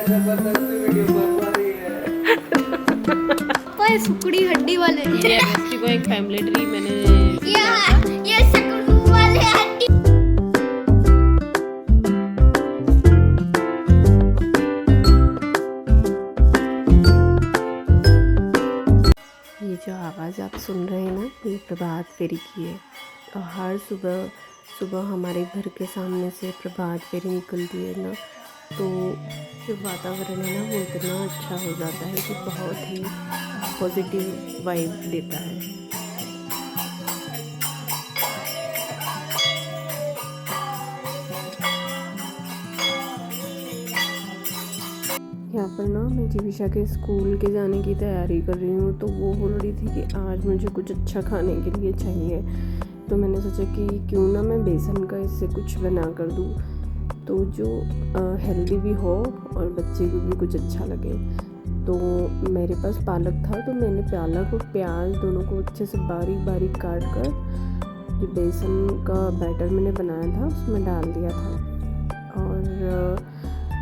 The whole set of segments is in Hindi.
जबरदस्ती वीडियो बना रही है। पर सुकड़ी हड्डी वाले ये बेस्टी को एक फैमिली ट्री मैंने ये सुकड़ू वाले हड्डी। ये जो आवाज़ आप सुन रहे हैं ना, ये प्रभात फेरी की है। और हर सुबह सुबह हमारे घर के सामने से प्रभात फेरी निकलती है ना, तो जो वातावरण है ना वो इतना अच्छा हो जाता है कि बहुत ही पॉजिटिव वाइब देता है। यहाँ पर ना मैं जीविशा के स्कूल के जाने की तैयारी कर रही हूँ, तो वो बोल रही थी कि आज मुझे कुछ अच्छा खाने के लिए चाहिए। तो मैंने सोचा कि क्यों ना मैं बेसन का इससे कुछ बना कर दूँ, तो जो हेल्दी भी हो और बच्चे को भी कुछ अच्छा लगे। तो मेरे पास पालक था, तो मैंने पालक और प्याज दोनों को अच्छे से बारीक बारीक काट कर जो बेसन का बैटर मैंने बनाया था उसमें डाल दिया था। और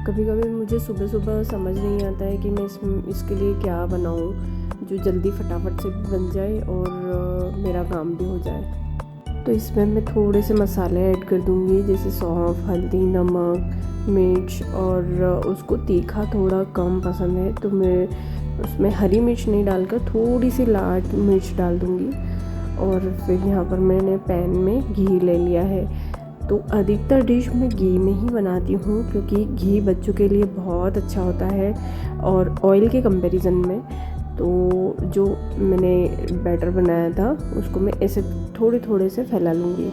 कभी कभी मुझे सुबह सुबह समझ नहीं आता है कि मैं इसके लिए क्या बनाऊं जो जल्दी फटाफट से भी बन जाए और मेरा काम भी हो जाए। तो इसमें मैं थोड़े से मसाले ऐड कर दूंगी, जैसे सौंफ, हल्दी, नमक, मिर्च, और उसको तीखा थोड़ा कम पसंद है तो मैं उसमें हरी मिर्च नहीं डालकर थोड़ी सी लाल मिर्च डाल दूंगी। और फिर यहाँ पर मैंने पैन में घी ले लिया है। तो अधिकतर डिश मैं घी में ही बनाती हूँ, क्योंकि घी बच्चों के लिए बहुत अच्छा होता है और ऑयल के कंपैरिजन में। तो जो मैंने बैटर बनाया था उसको मैं ऐसे थोड़े थोड़े से फैला लूँगी,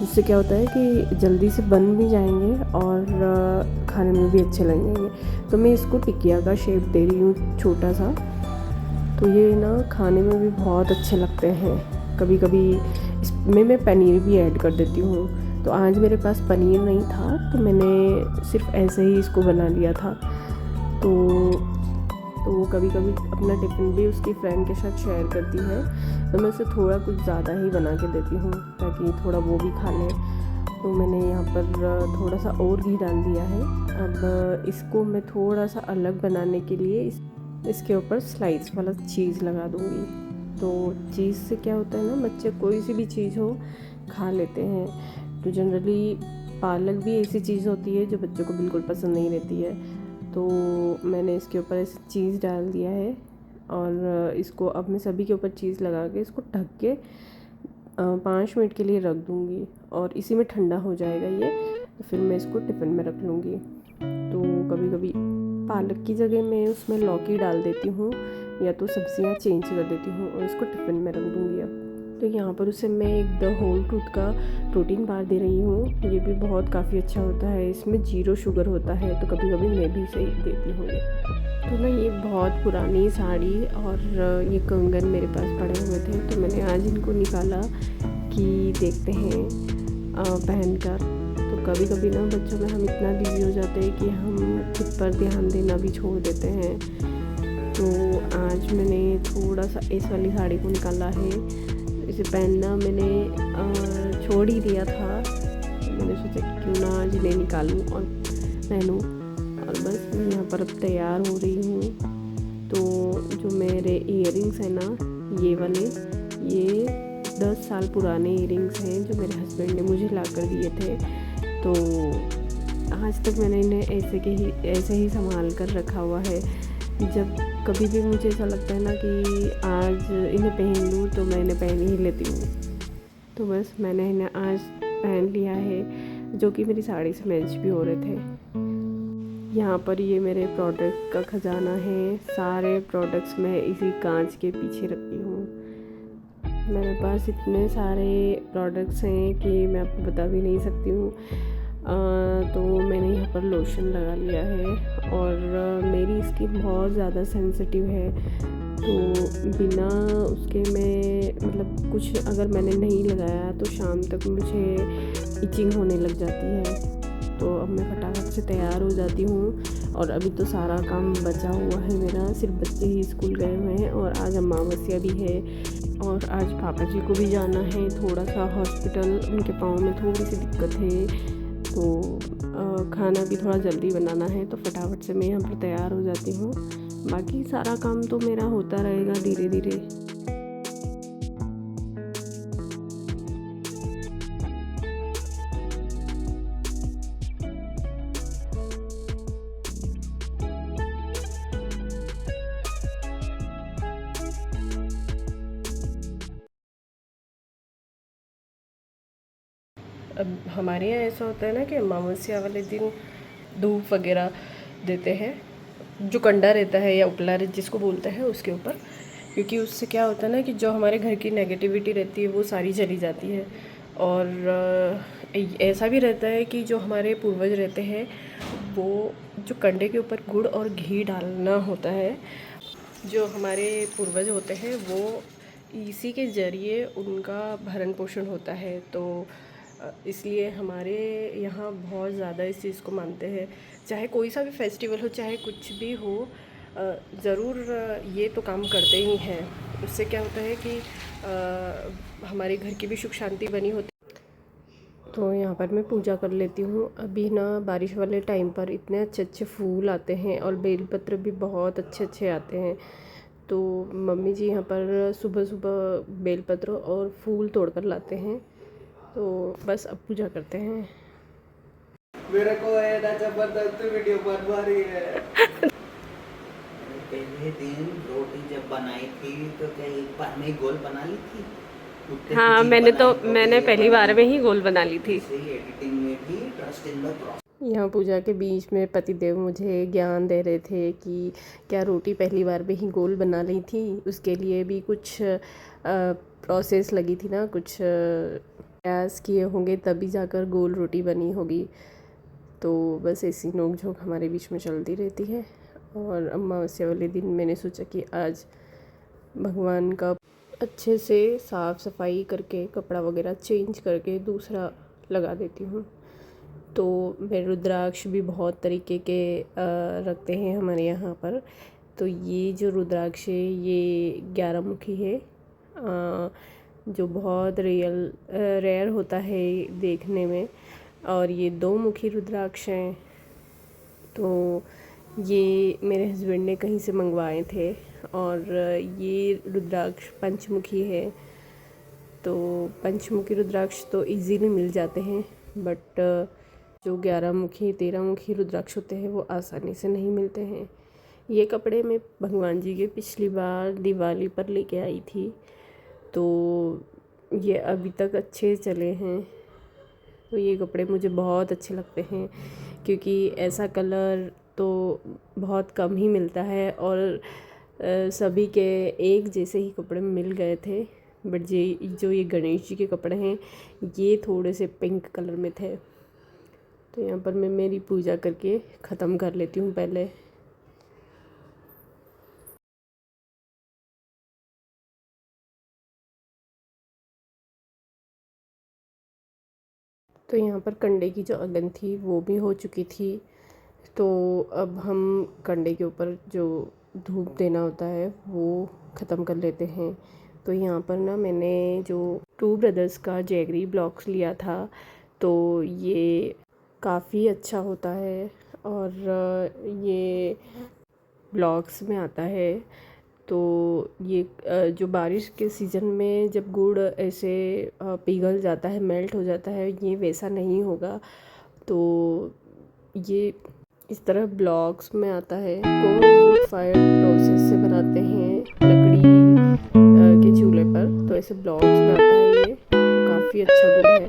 जिससे क्या होता है कि जल्दी से बन भी जाएंगे और खाने में भी अच्छे लगेंगे। तो मैं इसको टिकिया का शेप दे रही हूँ छोटा सा। तो ये ना खाने में भी बहुत अच्छे लगते हैं। कभी कभी इसमें मैं पनीर भी ऐड कर देती हूँ। तो आज मेरे पास पनीर नहीं था, तो मैंने सिर्फ ऐसे ही इसको बना लिया था। तो वो कभी कभी अपना टिफ़िन भी उसकी फ्रेंड के साथ शेयर करती है, तो मैं उसे थोड़ा कुछ ज़्यादा ही बना के देती हूँ ताकि थोड़ा वो भी खा लें। तो मैंने यहाँ पर थोड़ा सा और घी डाल दिया है। अब इसको मैं थोड़ा सा अलग बनाने के लिए इसके ऊपर स्लाइस वाला चीज़ लगा दूँगी। तो चीज़ से क्या होता है ना, बच्चे कोई सी भी चीज़ हो खा लेते हैं। तो जनरली पालक भी ऐसी चीज़ होती है जो बच्चों को बिल्कुल पसंद नहीं रहती है। तो मैंने इसके ऊपर ऐसे चीज़ डाल दिया है और इसको अब मैं सभी के ऊपर चीज़ लगा के इसको ढक के 5 मिनट के लिए रख दूँगी और इसी में ठंडा हो जाएगा ये। तो फिर मैं इसको टिफ़िन में रख लूँगी। तो कभी कभी पालक की जगह मैं उसमें लौकी डाल देती हूँ या तो सब्जियाँ चेंज कर देती हूँ और इसको टिफ़िन में रख दूँगी अब। तो यहाँ पर उसे मैं एक द होल ट्रूथ का प्रोटीन बार दे रही हूँ। ये भी बहुत काफ़ी अच्छा होता है, इसमें 0 शुगर होता है। तो कभी कभी मैं भी इसे देती हूँ। तो ना ये बहुत पुरानी साड़ी और ये कंगन मेरे पास पड़े हुए थे, तो मैंने आज इनको निकाला कि देखते हैं पहन कर। तो कभी कभी ना बच्चों में हम इतना बिजी हो जाते हैं कि हम खुद पर ध्यान देना भी छोड़ देते हैं। तो आज मैंने थोड़ा सा इस वाली साड़ी को निकाला है। इसे पहनना मैंने छोड़ ही दिया था, मैंने सोचा कि क्यों ना आज इन्हें निकालूं और पहनूं। और बस मैं यहाँ पर अब तैयार हो रही हूँ। तो जो मेरे इयररिंग्स हैं ना, ये वाले, ये 10 साल पुराने इयररिंग्स हैं जो मेरे हस्बैंड ने मुझे ला कर दिए थे। तो आज तक मैंने इन्हें ऐसे ही संभाल कर रखा हुआ है। जब कभी भी मुझे ऐसा लगता है ना कि आज इन्हें पहन लूँ, तो मैं इन्हें पहन ही लेती हूँ। तो बस मैंने इन्हें आज पहन लिया है, जो कि मेरी साड़ी से मैच भी हो रहे थे। यहाँ पर ये मेरे प्रोडक्ट का ख़जाना है। सारे प्रोडक्ट्स मैं इसी कांच के पीछे रखती हूँ। मेरे पास इतने सारे प्रोडक्ट्स हैं कि मैं आपको बता भी नहीं सकती हूँ। तो मैंने यहाँ पर लोशन लगा लिया है और मेरी स्किन बहुत ज़्यादा सेंसिटिव है, तो बिना उसके मैं मतलब कुछ अगर मैंने नहीं लगाया तो शाम तक मुझे इचिंग होने लग जाती है। तो अब मैं फटाफट से तैयार हो जाती हूँ और अभी तो सारा काम बचा हुआ है मेरा, सिर्फ बच्चे ही स्कूल गए हुए हैं और आज अमावस्या भी है और आज पापा जी को भी जाना है थोड़ा सा हॉस्पिटल। उनके पाँव में थोड़ी सी दिक्कत है, तो खाना भी थोड़ा जल्दी बनाना है, तो फटाफट से मैं यहाँ पर तैयार हो जाती हूँ। बाकी सारा काम तो मेरा होता रहेगा धीरे धीरे। अब हमारे यहाँ ऐसा होता है ना कि अमावस्या वाले दिन धूप वगैरह देते हैं, जो कंडा रहता है या उपला जिसको बोलते हैं उसके ऊपर, क्योंकि उससे क्या होता है ना कि जो हमारे घर की नेगेटिविटी रहती है वो सारी चली जाती है। और ऐसा भी रहता है कि जो हमारे पूर्वज रहते हैं वो जो कंडे के ऊपर गुड़ और घी डालना होता है, जो हमारे पूर्वज होते हैं वो इसी के ज़रिए उनका भरण पोषण होता है। तो इसलिए हमारे यहाँ बहुत ज़्यादा इस चीज़ को मानते हैं, चाहे कोई सा भी फेस्टिवल हो, चाहे कुछ भी हो, ज़रूर ये तो काम करते ही हैं। उससे क्या होता है कि हमारे घर की भी सुख शांति बनी होती। तो यहाँ पर मैं पूजा कर लेती हूँ। अभी ना बारिश वाले टाइम पर इतने अच्छे अच्छे फूल आते हैं और बेलपत्र भी बहुत अच्छे अच्छे आते हैं। तो मम्मी जी यहाँ पर सुबह सुबह बेलपत्र और फूल तोड़ कर लाते हैं। तो बस अब पूजा करते हैं। मेरे को ऐसा जबरदस्त वीडियो बनवा रही है। पहले दिन रोटी जब बनाई थी तो क्या एक बार में ही गोल बना ली थी? हाँ, मैंने पहली बार में ही गोल बना ली थी। एडिटिंग में भी ट्रस्ट इन द प्रोसेस। यहाँ पूजा के बीच में पतिदेव मुझे ज्ञान दे रहे थे कि क्या रोटी पहली बार में ही गोल बना ली थी, उसके लिए भी कुछ प्रोसेस लगी थी ना, कुछ प्रयास किए होंगे तभी जाकर गोल रोटी बनी होगी। तो बस ऐसी नोक-झोंक हमारे बीच में चलती रहती है। और अमावस्या वाले दिन मैंने सोचा कि आज भगवान का अच्छे से साफ़ सफाई करके कपड़ा वगैरह चेंज करके दूसरा लगा देती हूँ। तो मैं रुद्राक्ष भी बहुत तरीके के रखते हैं हमारे यहाँ पर। तो ये जो रुद्राक्ष है ये 11 मुखी है, जो बहुत रेयर होता है देखने में। और ये 2 मुखी रुद्राक्ष हैं। तो ये मेरे हस्बैंड ने कहीं से मंगवाए थे। और ये रुद्राक्ष पंचमुखी है। तो पंचमुखी रुद्राक्ष तो इजीली मिल जाते हैं, बट जो 11 मुखी 13 मुखी रुद्राक्ष होते हैं वो आसानी से नहीं मिलते हैं। ये कपड़े मैं भगवान जी के पिछली बार दिवाली पर लेके आई थी, तो ये अभी तक अच्छे चले हैं। तो ये कपड़े मुझे बहुत अच्छे लगते हैं, क्योंकि ऐसा कलर तो बहुत कम ही मिलता है और सभी के एक जैसे ही कपड़े मिल गए थे। बट ये जो ये गणेश जी के कपड़े हैं ये थोड़े से पिंक कलर में थे। तो यहाँ पर मैं मेरी पूजा करके ख़त्म कर लेती हूँ पहले। तो यहाँ पर कंडे की जो अगन थी वो भी हो चुकी थी। तो अब हम कंडे के ऊपर जो धूप देना होता है वो ख़त्म कर लेते हैं। तो यहाँ पर ना मैंने जो 2 ब्रदर्स का जैगरी ब्लॉक्स लिया था, तो ये काफ़ी अच्छा होता है और ये ब्लॉक्स में आता है। तो ये जो बारिश के सीज़न में जब गुड़ ऐसे पिघल जाता है, मेल्ट हो जाता है, ये वैसा नहीं होगा। तो ये इस तरह ब्लॉक्स में आता है। को फायर प्रोसेस से बनाते हैं लकड़ी के चूल्हे पर, तो ऐसे ब्लॉक्स में आता है। ये काफ़ी अच्छा गुड़ है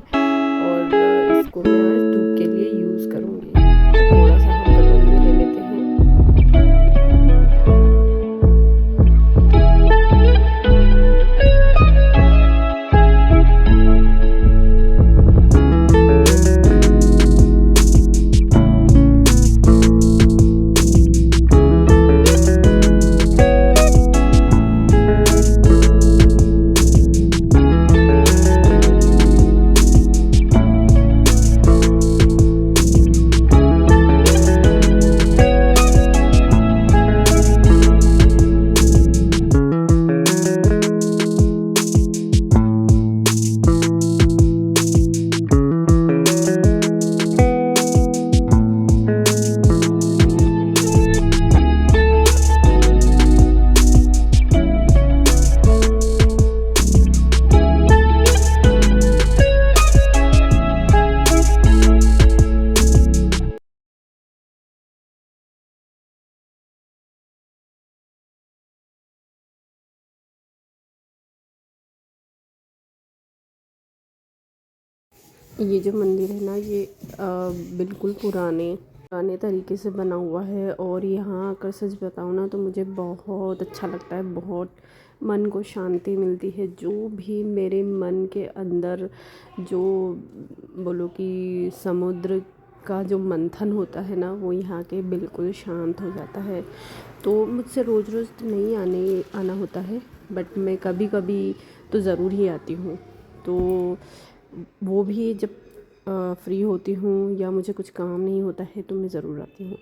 और इसको मैं आज धूप के लिए यूज़ करूँगी। थोड़ा सा हम कटोरी में ले लेते हैं। ये जो मंदिर है ना, ये बिल्कुल पुराने तरीके से बना हुआ है। और यहाँ आकर सच बताऊँ ना तो मुझे बहुत अच्छा लगता है, बहुत मन को शांति मिलती है। जो भी मेरे मन के अंदर जो बोलो कि समुद्र का जो मंथन होता है ना, वो यहाँ के बिल्कुल शांत हो जाता है। तो मुझसे रोज़ रोज़ तो नहीं आना होता है, बट मैं कभी कभी तो ज़रूर ही आती हूँ। तो वो भी जब फ्री होती हूँ या मुझे कुछ काम नहीं होता है तो मैं ज़रूर आती हूँ।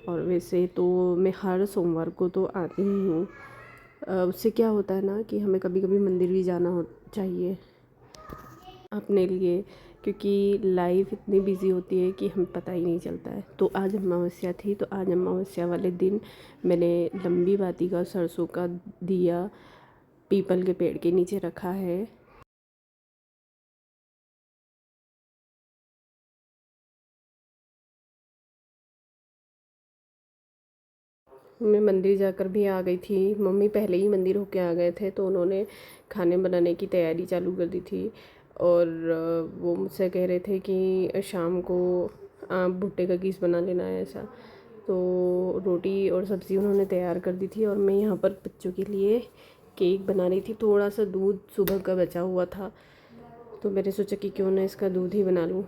और वैसे तो मैं हर सोमवार को तो आती ही हूँ। उससे क्या होता है ना कि हमें कभी कभी मंदिर भी जाना हो चाहिए अपने लिए, क्योंकि लाइफ इतनी बिजी होती है कि हमें पता ही नहीं चलता है। तो आज अमावस्या थी, तो आज अमावस्या वाले दिन मैंने लंबी बाती का सरसों का दिया पीपल के पेड़ के नीचे रखा है। मैं मंदिर जाकर भी आ गई थी। मम्मी पहले ही मंदिर होके आ गए थे, तो उन्होंने खाने बनाने की तैयारी चालू कर दी थी। और वो मुझसे कह रहे थे कि शाम को आप भुट्टे का कीस बना लेना है ऐसा। तो रोटी और सब्ज़ी उन्होंने तैयार कर दी थी और मैं यहाँ पर बच्चों के लिए केक बना रही थी। थोड़ा सा दूध सुबह का बचा हुआ था, तो मैंने सोचा कि क्यों ना इसका दूध ही बना लूँ।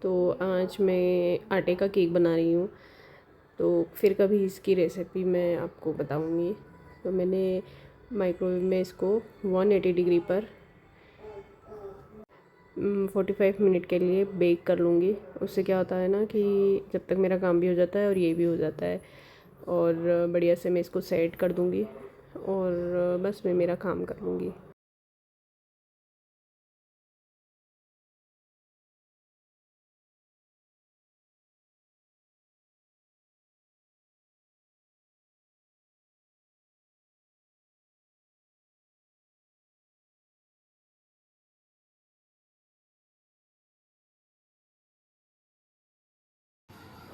तो आज मैं आटे का केक बना रही हूँ, तो फिर कभी इसकी रेसिपी मैं आपको बताऊँगी। तो मैंने माइक्रोवेव में इसको 180 डिग्री पर 45 मिनट के लिए बेक कर लूँगी। उससे क्या होता है ना कि जब तक मेरा काम भी हो जाता है और ये भी हो जाता है, और बढ़िया से मैं इसको सेट कर दूँगी और बस मैं मेरा काम कर लूँगी।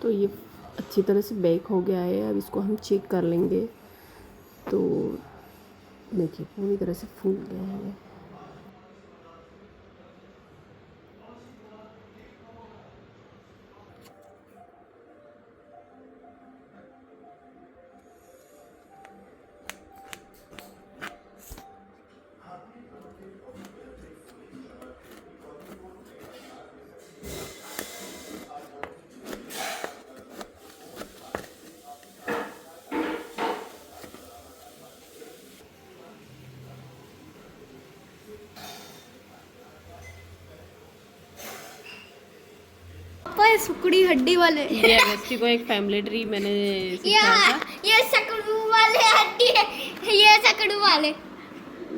तो ये अच्छी तरह से बेक हो गया है। अब इसको हम चेक कर लेंगे। तो देखिए पूरी तरह से फूल गया है। पापा ये सुकड़ी हड्डी वाले ये अगस्ती को एक फैमिली ट्री मैंने सिखाया था। ये सकड़ू वाले हड्डी है, ये सकड़ू वाले।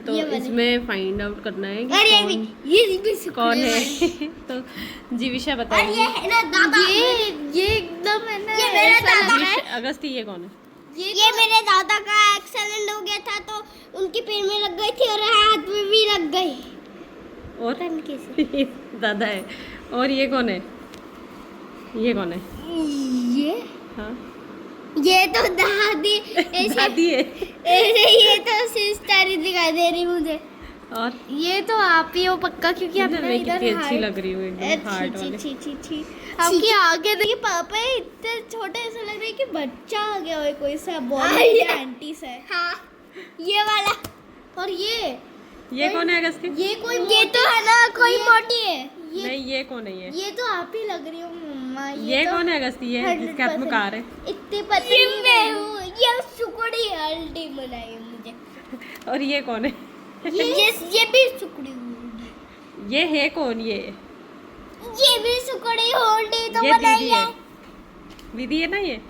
तो इसमें फाइंड आउट करना है कि अरे ये भी कौन है। तो जीविशा बताइए। ये है ना दादा, ये एकदम है ना, ये मेरा दादा है। अगस्ती ये कौन है? ये मेरे दादा का एक्सीडेंट हो गया था, तो उनके पैर में लग गई थी और हाथ में भी लग गई। और कैसे? दादा है। और ये कौन है? ये कौन है? ये हाँ ये तो दादी दादी है। ये तो सिस्टर ही दिखाई दे रही मुझे। और ये तो आप ही हो पक्का, क्योंकि आपने मैं इधर कितनी अच्छी लग रही हूँ एकदम हार्ट वाले। छी आपकी आगे देखिए, पापा इतने छोटे ऐसा लग रहा है कि बच्चा आ गया हो कोई सा बॉडी आंटी से। हाँ ये वाला। और ये कौन है अगस्ती? ये तो है ना कोई मोटी है। नहीं ये कौन है? ये तो आप ही लग रही हो मम्मा। ये तो कौन है अगस्ती? ये जिसके हाथ में कार है। इतनी पतली ये मैं हूँ। ये सुकड़ी हल्दी बनाई है मुझे। और ये कौन है? ये भी सुकड़ी हल्दी। ये है कौन? ये भी सुकड़ी हल्दी तो ये बनाई दीदी है। है। दीदी है ना ये?